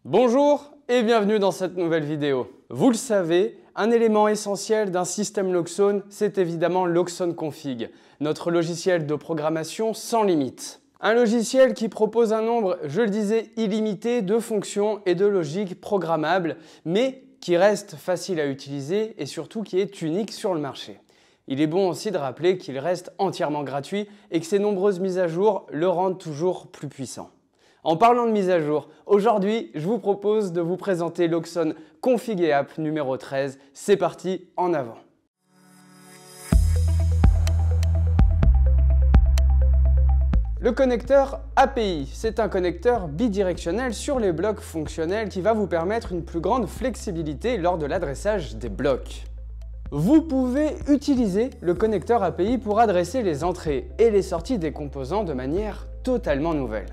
Bonjour et bienvenue dans cette nouvelle vidéo. Vous le savez, un élément essentiel d'un système Loxone, c'est évidemment Loxone Config, notre logiciel de programmation sans limite. Un logiciel qui propose un nombre, je le disais, illimité de fonctions et de logiques programmables, mais qui reste facile à utiliser et surtout qui est unique sur le marché. Il est bon aussi de rappeler qu'il reste entièrement gratuit et que ses nombreuses mises à jour le rendent toujours plus puissant. En parlant de mise à jour, aujourd'hui, je vous propose de vous présenter Loxone Config et App numéro 13. C'est parti, en avant! Le connecteur API, c'est un connecteur bidirectionnel sur les blocs fonctionnels qui va vous permettre une plus grande flexibilité lors de l'adressage des blocs. Vous pouvez utiliser le connecteur API pour adresser les entrées et les sorties des composants de manière totalement nouvelle.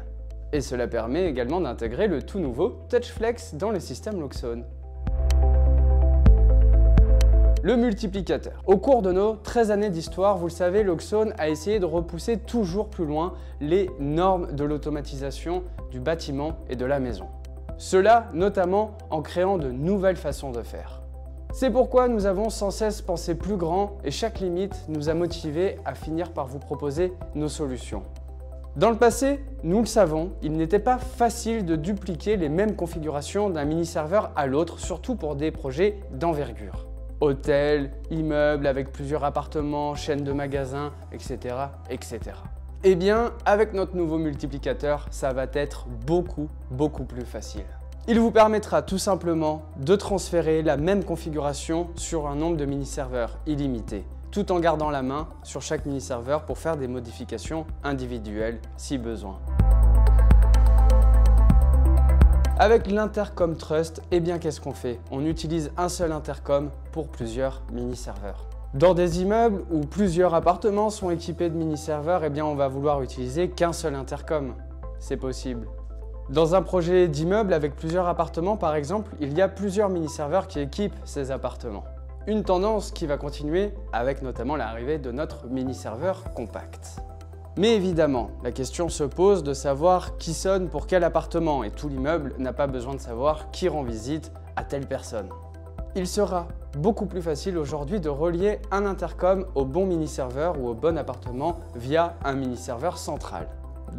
Et cela permet également d'intégrer le tout nouveau TouchFlex dans le système Loxone. Le multiplicateur. Au cours de nos 13 années d'histoire, vous le savez, Loxone a essayé de repousser toujours plus loin les normes de l'automatisation du bâtiment et de la maison. Cela notamment en créant de nouvelles façons de faire. C'est pourquoi nous avons sans cesse pensé plus grand et chaque limite nous a motivés à finir par vous proposer nos solutions. Dans le passé, nous le savons, il n'était pas facile de dupliquer les mêmes configurations d'un mini-serveur à l'autre, surtout pour des projets d'envergure. Hôtels, immeubles avec plusieurs appartements, chaînes de magasins, etc., etc. Eh bien, avec notre nouveau multiplicateur, ça va être beaucoup plus facile. Il vous permettra tout simplement de transférer la même configuration sur un nombre de mini-serveurs illimité, tout en gardant la main sur chaque mini-serveur pour faire des modifications individuelles si besoin. Avec l'intercom Trust, eh bien qu'est-ce qu'on fait? On utilise un seul intercom pour plusieurs mini-serveurs. Dans des immeubles où plusieurs appartements sont équipés de mini-serveurs, eh bien on va vouloir utiliser qu'un seul intercom. C'est possible. Dans un projet d'immeuble avec plusieurs appartements par exemple, il y a plusieurs mini-serveurs qui équipent ces appartements. Une tendance qui va continuer avec notamment l'arrivée de notre mini-serveur compact. Mais évidemment, la question se pose de savoir qui sonne pour quel appartement et tout l'immeuble n'a pas besoin de savoir qui rend visite à telle personne. Il sera beaucoup plus facile aujourd'hui de relier un intercom au bon mini-serveur ou au bon appartement via un mini-serveur central.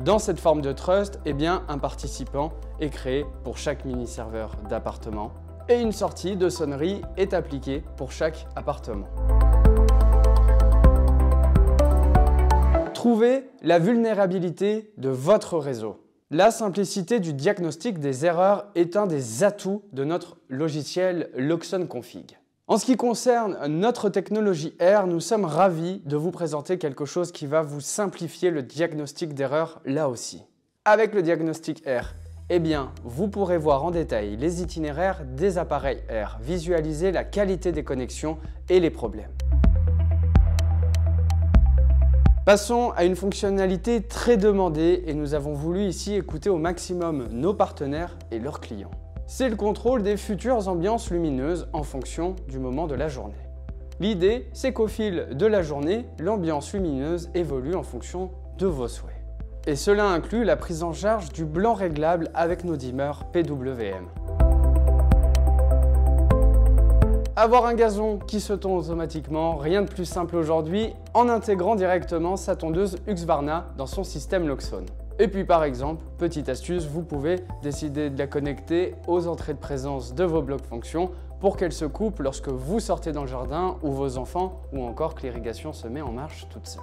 Dans cette forme de trust, eh bien, un participant est créé pour chaque mini-serveur d'appartement et une sortie de sonnerie est appliquée pour chaque appartement. Trouvez la vulnérabilité de votre réseau. La simplicité du diagnostic des erreurs est un des atouts de notre logiciel Loxone Config. En ce qui concerne notre technologie R, nous sommes ravis de vous présenter quelque chose qui va vous simplifier le diagnostic d'erreurs là aussi. Avec le diagnostic R, eh bien, vous pourrez voir en détail les itinéraires des appareils R, visualiser la qualité des connexions et les problèmes. Passons à une fonctionnalité très demandée et nous avons voulu ici écouter au maximum nos partenaires et leurs clients. C'est le contrôle des futures ambiances lumineuses en fonction du moment de la journée. L'idée, c'est qu'au fil de la journée, l'ambiance lumineuse évolue en fonction de vos souhaits. Et cela inclut la prise en charge du blanc réglable avec nos dimmers PWM. Avoir un gazon qui se tond automatiquement, rien de plus simple aujourd'hui en intégrant directement sa tondeuse Husqvarna dans son système Loxone. Et puis par exemple, petite astuce, vous pouvez décider de la connecter aux entrées de présence de vos blocs fonctions pour qu'elle se coupe lorsque vous sortez dans le jardin ou vos enfants ou encore que l'irrigation se met en marche toute seule.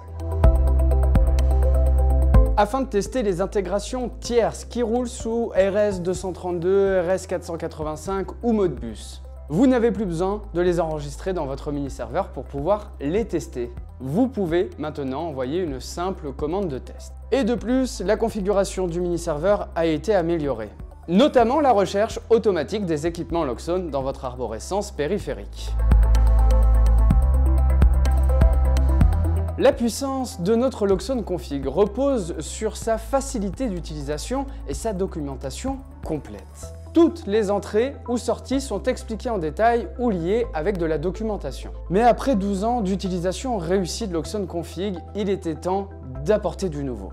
Afin de tester les intégrations tierces qui roulent sous RS232, RS485 ou Modbus, vous n'avez plus besoin de les enregistrer dans votre mini-serveur pour pouvoir les tester. Vous pouvez maintenant envoyer une simple commande de test. Et de plus, la configuration du mini-serveur a été améliorée, notamment la recherche automatique des équipements Loxone dans votre arborescence périphérique. La puissance de notre Loxone Config repose sur sa facilité d'utilisation et sa documentation complète. Toutes les entrées ou sorties sont expliquées en détail ou liées avec de la documentation. Mais après 12 ans d'utilisation réussie de Loxone Config, il était temps d'apporter du nouveau.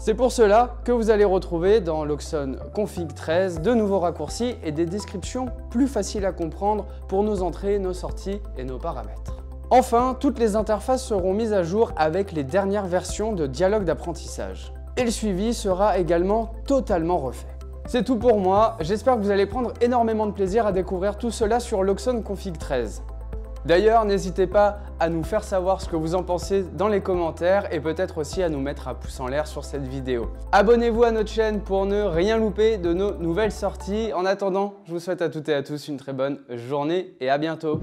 C'est pour cela que vous allez retrouver dans l'Oxone Config 13 de nouveaux raccourcis et des descriptions plus faciles à comprendre pour nos entrées, nos sorties et nos paramètres. Enfin, toutes les interfaces seront mises à jour avec les dernières versions de dialogue d'apprentissage. Et le suivi sera également totalement refait. C'est tout pour moi, j'espère que vous allez prendre énormément de plaisir à découvrir tout cela sur l'Oxone Config 13. D'ailleurs, n'hésitez pas à nous faire savoir ce que vous en pensez dans les commentaires et peut-être aussi à nous mettre un pouce en l'air sur cette vidéo. Abonnez-vous à notre chaîne pour ne rien louper de nos nouvelles sorties. En attendant, je vous souhaite à toutes et à tous une très bonne journée et à bientôt.